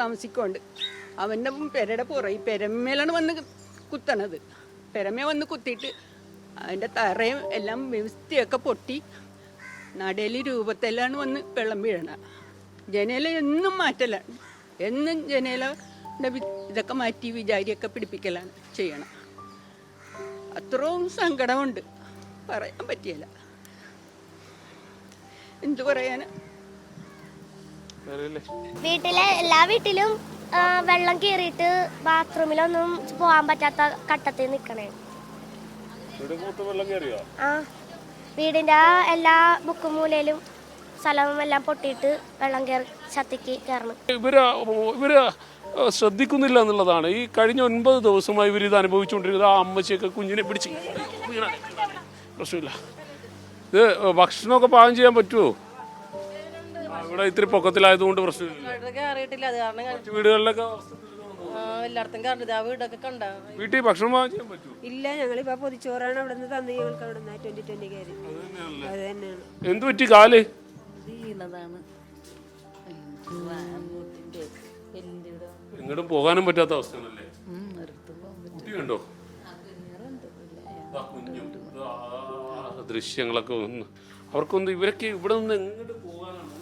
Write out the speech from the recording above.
താമസിക്കുന്നുണ്ട്. അവൻ്റെ പെരയുടെ പുറകെ പെരമേലാണ് വന്ന് കുത്തണത്. പെരമേ വന്ന് കുത്തിയിട്ട് അതിൻ്റെ തറയും എല്ലാം വ്യവസ്ഥയൊക്കെ പൊട്ടി നടയിൽ രൂപത്തിലാണ് വന്ന് വെള്ളം വീഴണത്. ജനല എന്നും മാറ്റലാണ്, എന്നും ജനലയുടെ ഇതൊക്കെ മാറ്റി വിചാരിയൊക്കെ പിടിപ്പിക്കലാണ് ചെയ്യണം. അത്രയും സങ്കടമുണ്ട്, പറയാൻ പറ്റിയല്ല. എന്തു പറയാൻ? വീട്ടിലെ എല്ലാ വീട്ടിലും വെള്ളം കയറിയിട്ട് ബാത്റൂമിലൊന്നും പോകാൻ പറ്റാത്ത ഘട്ടത്തിൽ നിൽക്കണേ. ആ വീടിൻ്റെ എല്ലാ മുക്കും മൂലയിലും സ്ഥലവും എല്ലാം പൊട്ടിയിട്ട് വെള്ളം കയറി ശക്തിക്ക് കയറണം. ഇവര് ശ്രദ്ധിക്കുന്നില്ല എന്നുള്ളതാണ്. ഈ കഴിഞ്ഞ 9 ദിവസമായി ഇവർ ഇത് അനുഭവിച്ചുകൊണ്ടിരിക്കുന്നത്. ആ അമ്മച്ചിയൊക്കെ കുഞ്ഞിനെ പിടിച്ച് പ്രശ്നമില്ല. ഇത് ഭക്ഷണമൊക്കെ പാകം ചെയ്യാൻ പറ്റുമോ? ഇവിടെ ഇത്തിരി പൊക്കത്തിലായതുകൊണ്ട് പ്രശ്നമില്ല. വീടുകളിലൊക്കെ എല്ലായിടത്തും കണ്ടത് ആ വീടൊക്കെ കണ്ട വീട്ടിൽ ഭക്ഷണം പാകം ചെയ്യാൻ പറ്റുമോ? ഇല്ല, ഞങ്ങളിപ്പോ പൊതിച്ചോറാണ് അവിടെ നിന്ന് തന്നെ ഞങ്ങൾക്ക് അവിടെ നിന്ന് 2020 കയറി. അത് തന്നെയാണ്. എന്ത് പറ്റി? കാല് എങ്ങോട്ടും പോകാനും പറ്റാത്ത അവസ്ഥയാണല്ലേ? കുട്ടിയുണ്ടോ? ദൃശ്യങ്ങളൊക്കെ ഒന്ന് അവർക്കൊന്ന് ഇവരൊക്കെ ഇവിടെ നിന്ന് എങ്ങോട്ട് പോകാനാണ്?